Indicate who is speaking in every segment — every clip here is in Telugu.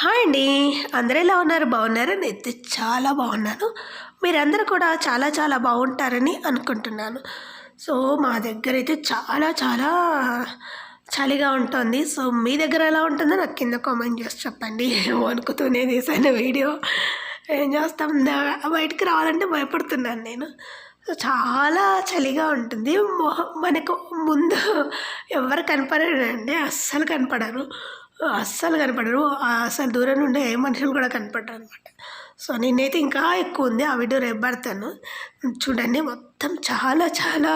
Speaker 1: హాయ్ అండి. అందరూ ఎలా ఉన్నారు? బాగున్నారా? నేనైతే చాలా బాగున్నాను. మీరందరూ కూడా చాలా చాలా బాగుంటారని అనుకుంటున్నాను. సో, మా దగ్గరైతే చాలా చాలా చలిగా ఉంటుంది. సో, మీ దగ్గర ఎలా ఉంటుందో నాకు కింద కామెంట్ చేసి చెప్పండి. వణుకుతూనే తీశాను వీడియో. ఏం చేస్తాం బయటికి రావాలంటే భయపడుతున్నాను నేను. సో, చాలా చలిగా ఉంటుంది. మనకు ముందు ఎవ్వరు కనపడరండి. అస్సలు కనపడరు. అస్సలు కనపడరు. అసలు దూరం నుండి ఏ మనుషులు కూడా కనపడరనమాట. సో, నిన్నైతే ఇంకా ఎక్కువుంది. ఆ వీడియో రేపు పెడతాను. చూడండి మొత్తం చాలా చాలా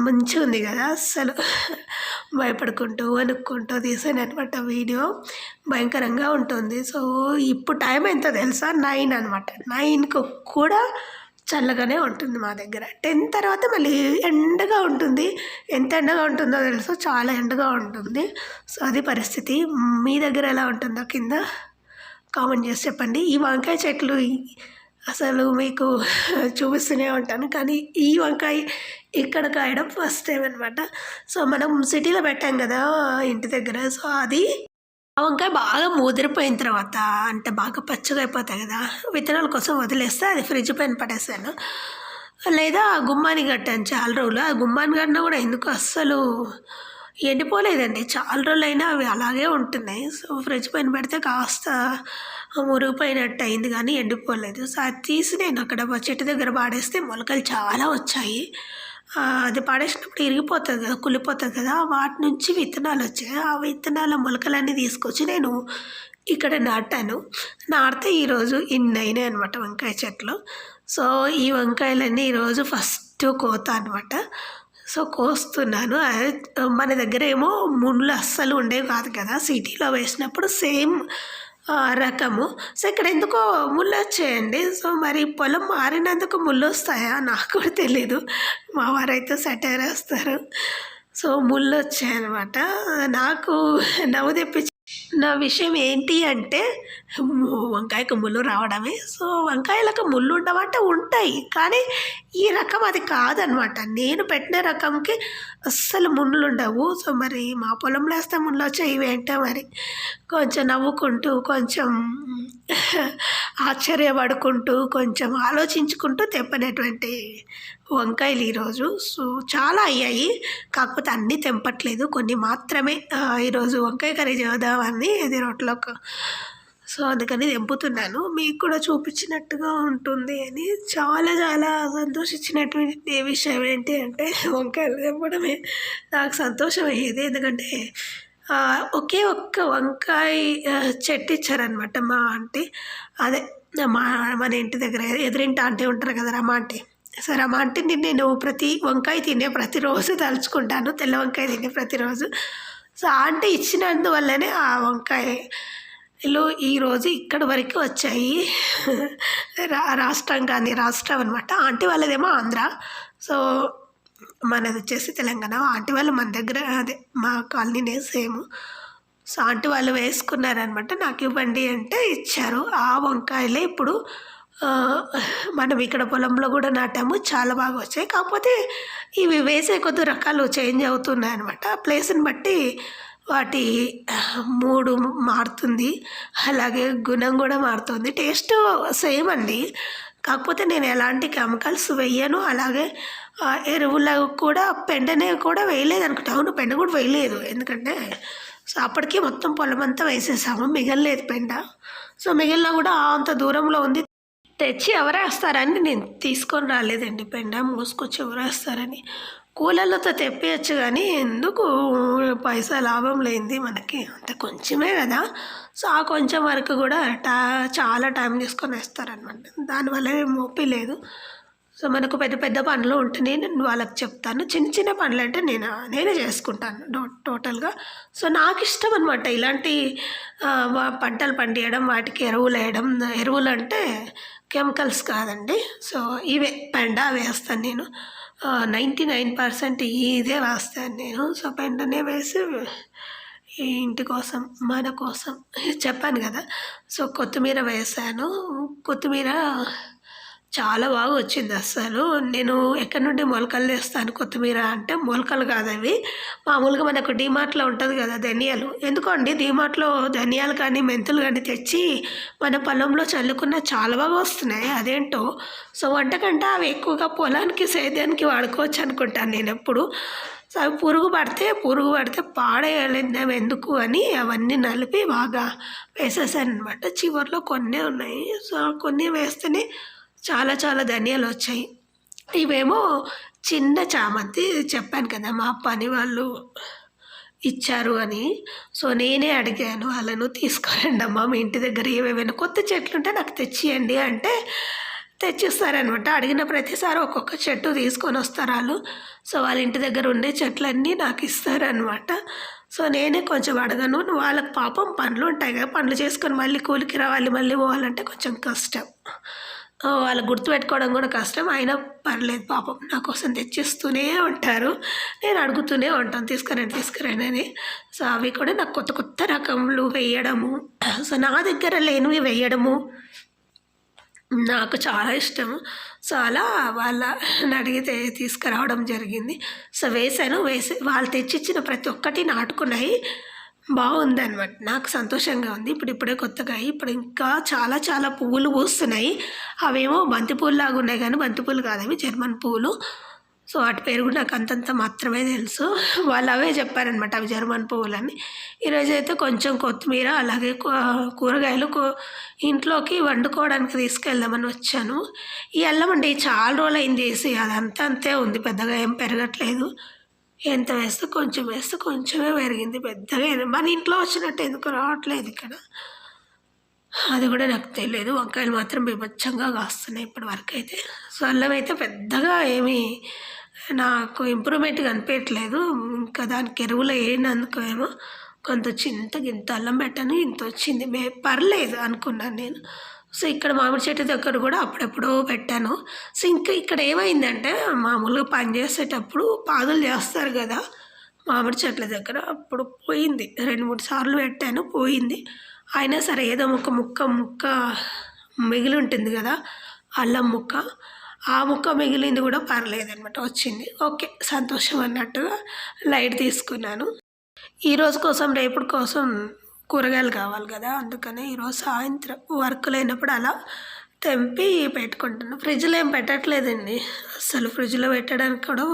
Speaker 1: మంచిగుంది కదా! అస్సలు భయపడుకుంటూ, వణుక్కుంటూ తీశాననమాట వీడియో. భయంకరంగా ఉంటుంది. సో, ఇప్పుడు టైం ఎంతో తెలుసా? 9 అనమాట. 9కి కూడా చల్లగానే ఉంటుంది మా దగ్గర. 10 తర్వాత మళ్ళీ ఎండగా ఉంటుంది. ఎంత ఎండగా ఉంటుందో తెలుసా? చాలా ఎండగా ఉంటుంది. సో, అది పరిస్థితి. మీ దగ్గర ఎలా ఉంటుందో కింద కామెంట్ చేసి చెప్పండి. ఈ వంకాయ చెట్లు అసలు మీకు చూపిస్తూనే ఉంటాను. కానీ ఈ వంకాయ ఇక్కడ కాయడం ఫస్ట్ టైం అనమాట. సో, మనం సిటీలో పెట్టాం కదా ఇంటి దగ్గర. సో, అది ఆ వంకాయ బాగా ముదిరిపోయిన తర్వాత అంటే బాగా పచ్చగా అయిపోతాయి కదా, విత్తనాల కోసం వదిలేస్తే అది ఫ్రిడ్జ్ పైన పడేసాను. లేదా గుమ్మానికి కట్టాను చాలా రోజులు. ఆ గుమ్మానికి కట్టినా కూడా ఎందుకు అస్సలు ఎండిపోలేదండి. చాలా రోజులైనా అవి అలాగే ఉంటున్నాయి. సో, ఫ్రిడ్జ్ పైన పెడితే కాస్త మురిగిపోయినట్టు అయింది కానీ ఎండిపోలేదు. సో, అది తీసి నేను అక్కడ చెట్టు దగ్గర పాడేస్తే మొలకలు చాలా వచ్చాయి. అది పడేసినప్పుడు ఇరిగిపోతుంది కదా, కుళ్ళిపోతుంది కదా, వాటి నుంచి విత్తనాలు వచ్చాయి. ఆ విత్తనాల మొలకలన్నీ తీసుకొచ్చి నేను ఇక్కడ నాటాను. నాటితే ఈరోజు ఇన్ని అయినాయి అనమాట వంకాయ చెట్లు. సో, ఈ వంకాయలన్నీ ఈరోజు ఫస్ట్ కోత అనమాట. సో, కోస్తున్నాను. మన దగ్గర ఏమో ముళ్ళు అస్సలు ఉండేవి కాదు కదా, సిటీలో వేసినప్పుడు సేమ్ రకము. సో, ఇక్కడ ఎందుకో ముళ్ళు వచ్చాయండి. సో, మరి పొలం మారినందుకు ముళ్ళు వస్తాయా నాకు కూడా తెలీదు. మా వారైతే సెటైర్ వేస్తారు. సో, ముళ్ళు వచ్చాయన్నమాట. నాకు నవ్వు తెప్పించి నా విషయం ఏంటి అంటే వంకాయకు ముళ్ళు రావడమే. సో, వంకాయలకు ముళ్ళు ఉండవంటే ఉంటాయి, కానీ ఈ రకం అది కాదనమాట. నేను పెట్టిన రకంకి అస్సలు ముళ్ళు ఉండవు. సో, మరి మా పొలంలో వేస్తే ముళ్ళు వచ్చాయి, ఇవేంటో మరి కొంచెం నవ్వుకుంటూ, కొంచెం ఆశ్చర్యపడుకుంటూ, కొంచెం ఆలోచించుకుంటూ తెంపనేటువంటి వంకాయలు ఈరోజు. సో, చాలా అయ్యాయి, కాకపోతే అన్నీ తెంపట్లేదు, కొన్ని మాత్రమే. ఈరోజు వంకాయ కర్రీ చేద్దామని ఇది రోట్లోకి. సో, అందుకని తెంపుతున్నాను, మీకు కూడా చూపించినట్టుగా ఉంటుంది అని. చాలా చాలా సంతోషించినటువంటి విషయం ఏంటి అంటే వంకాయలు తెంపడమే నాకు సంతోషం అయ్యేది. ఎందుకంటే ఒకే ఒక్క వంకాయ చెట్టు ఇచ్చారనమాట మా ఆంటీ. అదే మన ఇంటి దగ్గర ఎదురింటి ఆంటీ ఉంటారు కదా, రమ ఆంటీ. సో, రమ ఆంటీని నేను ప్రతి వంకాయ తినే ప్రతిరోజు తలుచుకుంటాను, తెల్ల వంకాయ తినే ప్రతిరోజు. సో, ఆంటీ ఇచ్చినందువల్లనే ఆ వంకాయలు ఈరోజు ఇక్కడి వరకు వచ్చాయి. రాష్ట్రం అనమాట. ఆంటీ వాళ్ళదేమో ఆంధ్ర. సో, మనది వచ్చేసి తెలంగాణ. ఆంటీ వాళ్ళు మన దగ్గర అదే మా కాలనీనే సేమ్. సో, ఆంటీ వాళ్ళు వేసుకున్నారనమాట. నాకు ఇవ్వండి అంటే ఇచ్చారు. ఆ వంకాయలే ఇప్పుడు మనం ఇక్కడ పొలంలో కూడా నాటాము, చాలా బాగా వచ్చాయి. కాకపోతే ఇవి వేసే కొద్ది రకాలు చేంజ్ అవుతున్నాయి అనమాట. ప్లేస్ని బట్టి వాటి మూడు మారుతుంది, అలాగే గుణం కూడా మారుతుంది. టేస్ట్ సేమ్ అండి, కాకపోతే నేను ఎలాంటి కెమికల్స్ వేయను. అలాగే ఎరువులు కూడా పెండనే కూడా వేయలేదు అనుకుంటా. అవును, పెండ కూడా వేయలేదు, ఎందుకంటే సో అప్పటికి మొత్తం పొలం అంతా వేసేసాము, మిగలలేదు పెండ. సో, మిగిలిన కూడా అంత దూరంలో ఉంది, తెచ్చి ఎవరేస్తారని నేను తీసుకొని రాలేదండి. పెండ మోసుకొచ్చి ఎవరేస్తారని కూలర్లతో తెప్పియచ్చు, కానీ ఎందుకు పైసా లాభం లేనిది మనకి, అంత కొంచెమే కదా. సో, ఆ కొంచెం వరకు కూడా చాలా టైం తీసుకొని వేస్తారనమాట. దానివల్ల ఏం మోపి లేదు. సో, మనకు పెద్ద పెద్ద పనులు ఉంటే నేను వాళ్ళకి చెప్తాను, చిన్న చిన్న పనులు అంటే నేనే చేసుకుంటాను టోటల్గా. సో, నాకు ఇష్టం అనమాట ఇలాంటి పంటలు పండియడం, వాటికి ఎరువులు వేయడం. ఎరువులు అంటే కెమికల్స్ కాదండి. సో, ఇవే పెండ వేస్తాను నేను. 99% ఇదే వేస్తాను నేను. సో, పెండనే వేసి ఈ ఇంటి కోసం, మన కోసం చెప్పాను కదా. సో, కొత్తిమీర వేసాను. కొత్తిమీర చాలా బాగా వచ్చింది అస్సలు. నేను ఎక్కడి నుండి మొలకలు తెస్తాను కొత్తిమీర అంటే, మొలకలు కాదవి. మామూలుగా మనకు డీమార్ట్‌లో ఉంటది కదా ధనియాలు. ఎందుకో అండి డీమార్ట్‌లో ధనియాలు కానీ, మెంతులు కానీ తెచ్చి మన పొలంలో చల్లుకున్న చాలా బాగా వస్తున్నాయి. అదేంటో. సో, వంటకంటే అవి ఎక్కువగా పొలానికి, సేద్యానికి వాడుకోవచ్చు అనుకుంటాను నేనెప్పుడు. సో, అవి పురుగు పడితే పాడేయలేనివి ఎందుకు అని అవన్నీ నలిపి బాగా వేసేసాననమాట. చివర్లో కొన్నే ఉన్నాయి. సో, కొన్ని వేస్తేనే చాలా చాలా ధనియాలొచ్చాయి. ఇవేమో చిన్న చామంతి చెప్పాను కదా! మా పని వాళ్ళు ఇచ్చారు అని. సో, నేనే అడిగాను వాళ్ళను తీసుకురండమ్మా మీ ఇంటి దగ్గర ఏవేవైనా కొత్త చెట్లుంటే నాకు తెచ్చియండి అంటే తెచ్చిస్తారనమాట. అడిగిన ప్రతిసారి ఒక్కొక్క చెట్టు తీసుకొనొస్తారాళ్ళు. సో, వాళ్ళ ఇంటి దగ్గర ఉండే చెట్లన్నీ నాకిస్తారనమాట. సో, నేనే కొంచెం అడగను. వాళ్ళకి పాపం పనులుంటాయి కదా! పనులు చేసుకొని మళ్ళీ కూలికి రావాలి, మళ్ళీ పోవాలంటే కొంచెం కష్టం. వాళ్ళకి గుర్తుపెట్టుకోవడం కూడా కష్టం. అయినా పర్లేదు పాపం నా కోసం తెచ్చిస్తూనే ఉంటారు. నేను అడుగుతూనే ఉంటాను తీసుకురండి అని. సో, అవి కూడా నాకు కొత్త కొత్త రకములు వేయడము, సో, నా దగ్గర లేనివి వేయడము నాకు చాలా ఇష్టము. సో, అలా వాళ్ళని అడిగితే తీసుకురావడం జరిగింది. సో, వాళ్ళు తెచ్చిచ్చిన ప్రతి ఒక్కటి నాటుకున్నాయి. బాగుందనమాట. నాకు సంతోషంగా ఉంది. ఇప్పుడిప్పుడే కొత్తగా ఇప్పుడు ఇంకా చాలా చాలా పువ్వులు పూస్తున్నాయి. అవేమో బంతి పూలులాగా ఉన్నాయి కానీ బంతి పూలు కాదవి జర్మన్ పువ్వులు. సో, వాటి పేరు కూడా నాకు అంతంత మాత్రమే తెలుసు. వాళ్ళు అవే చెప్పారనమాట అవి జర్మన్ పువ్వులని. ఈరోజైతే కొంచెం కొత్తిమీర అలాగే కూరగాయలు ఇంట్లోకి వండుకోవడానికి తీసుకెళ్దామని వచ్చాను. ఈ అల్లం అండి చాలా రోజులైంది వేసి అదంతా అంతే ఉంది. పెద్దగా ఏం పెరగట్లేదు. ఎంత వేస్తే కొంచెమే పెరిగింది. పెద్దగా మన ఇంట్లో వచ్చినట్టు ఎందుకు రావట్లేదు ఇక్కడ. అది కూడా నాకు తెలియదు. వంకాయలు మాత్రం బీభత్సంగా కాస్తున్నాయి ఇప్పటి వరకైతే. సో, అల్లం అయితే పెద్దగా ఏమీ నాకు ఇంప్రూవ్మెంట్ కనిపించట్లేదు. ఇంకా దానికి ఎరువులు వేయనందుకు ఏమో ఇంత అల్లం పెట్టాను ఇంత వచ్చింది. పర్లేదు అనుకున్నాను నేను. సో, ఇక్కడ మామిడి చెట్టు దగ్గర కూడా అప్పుడెప్పుడో పెట్టాను. సో, ఇంకా ఇక్కడ ఏమైందంటే మామూలుగా పని చేసేటప్పుడు పాదులు చేస్తారు కదా మామిడి చెట్ల దగ్గర, అప్పుడు పోయింది. 2-3 సార్లు పెట్టాను పోయింది. అయినా సరే ఏదో ఒక ముక్క మిగిలి ఉంటుంది కదా అల్లం ముక్క, ఆ ముక్క మిగిలింది కూడా పర్లేదనమాట వచ్చింది. ఓకే సంతోషం అన్నట్టుగా లైట్ తీసుకున్నాను. ఈరోజు కోసం రేపటి కోసం కూరగాయలు కావాలి కదా, అందుకనే ఈరోజు సాయంత్రం వర్క్ లేనప్పుడు అలా తెంపి పెట్టుకుంటున్నాను. ఫ్రిడ్జ్లో ఏం పెట్టట్లేదండి అసలు. ఫ్రిడ్జ్లో పెట్టడానికి కూడా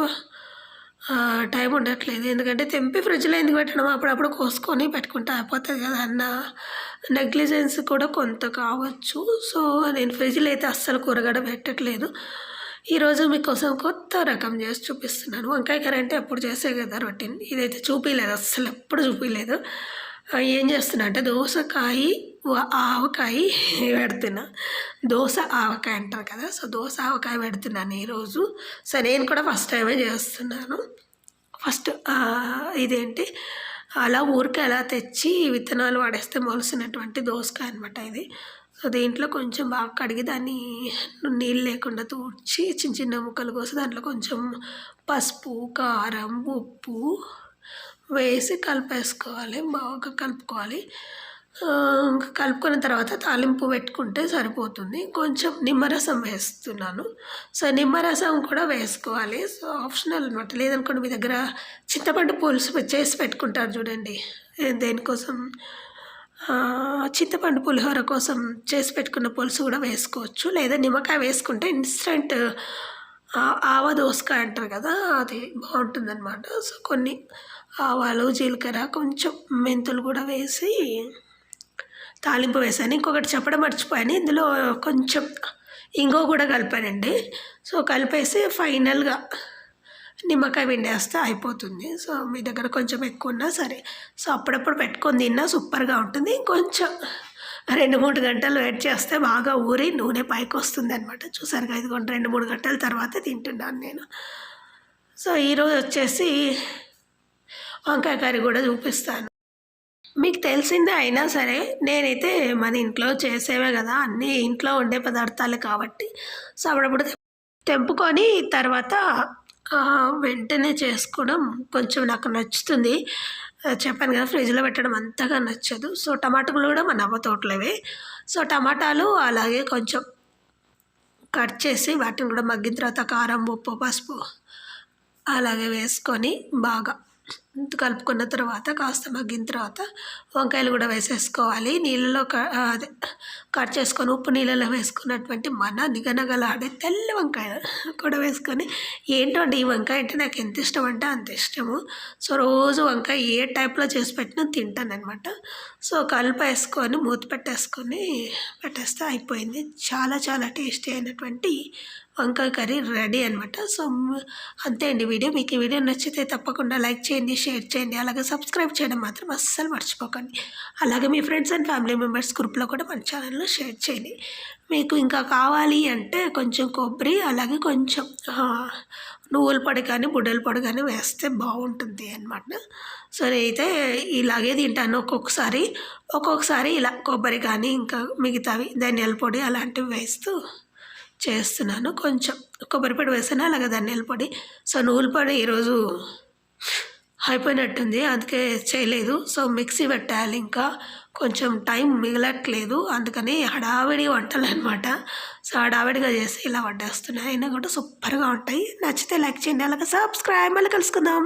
Speaker 1: టైం ఉండట్లేదు. ఎందుకంటే తెంపి ఫ్రిడ్జ్లో ఎందుకు పెట్టడం, అప్పుడప్పుడు కోసుకొని పెట్టుకుంటే అయిపోతుంది కదా అన్న నెగ్లిజెన్స్ కూడా కొంత కావచ్చు. సో, నేను ఫ్రిడ్జ్లో అయితే అస్సలు కూరగాయ పెట్టట్లేదు. ఈరోజు మీకోసం కొత్త రకం చేసి చూపిస్తున్నాను. వంకాయ కర్రీ అంటే ఎప్పుడు చేసే కదా రొటీన్. ఇదైతే చూపించలేదు, అస్సలు ఎప్పుడు చూపించలేదు. ఏం చేస్తున్నా అంటే ఆవకాయ పెడుతున్నా. దోశ ఆవకాయ అంటారు కదా, సో దోశ ఆవకాయ పెడుతున్నాను ఈరోజు. సో, నేను కూడా ఫస్ట్ టైమే చేస్తున్నాను. ఇదేంటి అలా ఊరికే అలా తెచ్చి విత్తనాలు వాడేస్తే మొలిసినటువంటి దోసకాయ అనమాట ఇది. సో, దీంట్లో కొంచెం బాగా కడిగి దాన్ని నీళ్ళు లేకుండా తూడ్చి చిన్న చిన్న ముక్కలు కోసి దాంట్లో కొంచెం పసుపు, కారం, ఉప్పు వేసి కలిపేసుకోవాలి. బాగా కలుపుకోవాలి. కలుపుకున్న తర్వాత తాలింపు పెట్టుకుంటే సరిపోతుంది. కొంచెం నిమ్మరసం వేస్తున్నాను. సో, నిమ్మరసం కూడా వేసుకోవాలి. సో, ఆప్షనల్ అనమాట. లేదనుకోండి మీ దగ్గర చింతపండు పులుసు చేసి పెట్టుకుంటారు చూడండి, దేనికోసం చింతపండు పులిహోర కోసం చేసి పెట్టుకున్న పులుసు కూడా వేసుకోవచ్చు. లేదా నిమ్మకాయ వేసుకుంటే ఇన్స్టెంట్ ఆవ దోసకాయ అంటారు కదా, అది బాగుంటుందన్నమాట. సో, కొన్ని ఆవాలు, జీలకర్ర, కొంచెం మెంతులు కూడా వేసి తాలింపు వేసాను. ఇంకొకటి చెప్పడం మర్చిపోయాను, ఇందులో కొంచెం ఇంగువ కూడా కలిపానండి. సో, కలిపేసి ఫైనల్గా నిమ్మకాయ పిండేస్తే అయిపోతుంది. సో, మీ దగ్గర కొంచెం ఎక్కువ ఉన్నా సరే. సో, అప్పుడప్పుడు పెట్టుకొని తిన్నా సూపర్గా ఉంటుంది. కొంచెం 2-3 గంటలు వెయిట్ చేస్తే బాగా ఊరి నూనె పైకి వస్తుంది అనమాట. చూసారుగా ఇదిగోండి 2-3 గంటల తర్వాత తింటున్నాను నేను. సో, ఈరోజు వచ్చేసి వంకాయ కర్రీ కూడా చూపిస్తాను. మీకు తెలిసిందే అయినా సరే నేనైతే మన ఇంట్లో చేసేవే కదా, అన్నీ ఇంట్లో ఉండే పదార్థాలే కాబట్టి సో, అప్పుడప్పుడు తెంపుకొని తర్వాత వెంటనే చేసుకోవడం కొంచెం నాకు నచ్చుతుంది. చెప్పాను కదా ఫ్రిడ్జ్లో పెట్టడం అంతగా నచ్చదు. సో, టమాటాలు కూడా మన అవ్వ తోటలోవే. సో, టమాటాలు అలాగే కొంచెం కట్ చేసి వాటిని కూడా మగ్గిన తర్వాత కారం, ఉప్పు, పసుపు అలాగే వేసుకొని బాగా కలుపుకున్న తర్వాత కాస్త మగ్గిన తర్వాత వంకాయలు కూడా వేసేసుకోవాలి. నీళ్ళలో అదే కట్ చేసుకొని ఉప్పు నీళ్ళలో వేసుకున్నటువంటి నిగనగలాడే తెల్ల వంకాయ కూడా వేసుకొని, ఏంటో అండి ఈ వంకాయ అంటే నాకు ఎంత ఇష్టం అంటే అంత ఇష్టము. సో రోజు వంకాయ ఏ టైప్లో చేసి పెట్టినా తింటాననమాట. సో కలిపేసుకొని మూత పెట్టేస్తే అయిపోయింది. చాలా చాలా టేస్టీ అయినటువంటి వంకాయ కర్రీ రెడీ అనమాట. సో అంతే అండి వీడియో. మీకు ఈ వీడియో నచ్చితే తప్పకుండా లైక్ చేయండి, షేర్ చేయండి, అలాగే సబ్స్క్రైబ్ చేయడం మాత్రం అస్సలు మర్చిపోకండి. అలాగే మీ ఫ్రెండ్స్ అండ్ ఫ్యామిలీ మెంబర్స్ గ్రూప్లో కూడా మన ఛానల్లో షేర్ చేయండి. మీకు ఇంకా కావాలి అంటే కొంచెం కొబ్బరి, అలాగే కొంచెం నువ్వుల పొడి కానీ బుడ్డల పొడి కానీ వేస్తే బాగుంటుంది అనమాట. సో నేనైతే ఇలాగే తింటాను. ఒక్కొక్కసారి ఇలా కొబ్బరి కానీ ఇంకా మిగతావి ధనియాల పొడి అలాంటివి వేస్తూ చేస్తున్నాను. కొంచెం కొబ్బరి పొడి వేసాను, అలాగే ధనియాల పొడి. సో నువ్వుల పొడి ఈరోజు అయిపోయినట్టుంది, అందుకే చేయలేదు. సో మిక్సీ పెట్టాలి, ఇంకా కొంచెం టైం మిగలట్లేదు, అందుకని హడావిడి వంటలు అనమాట. సో హడావిడిగా చేసి ఇలా వడ్డేస్తున్నాయి. అయినా కూడా సూపర్గా ఉంటాయి. నచ్చితే లైక్ చేయండి, అలాగే సబ్స్క్రైబ్. మళ్ళీ కలుసుకుందాం.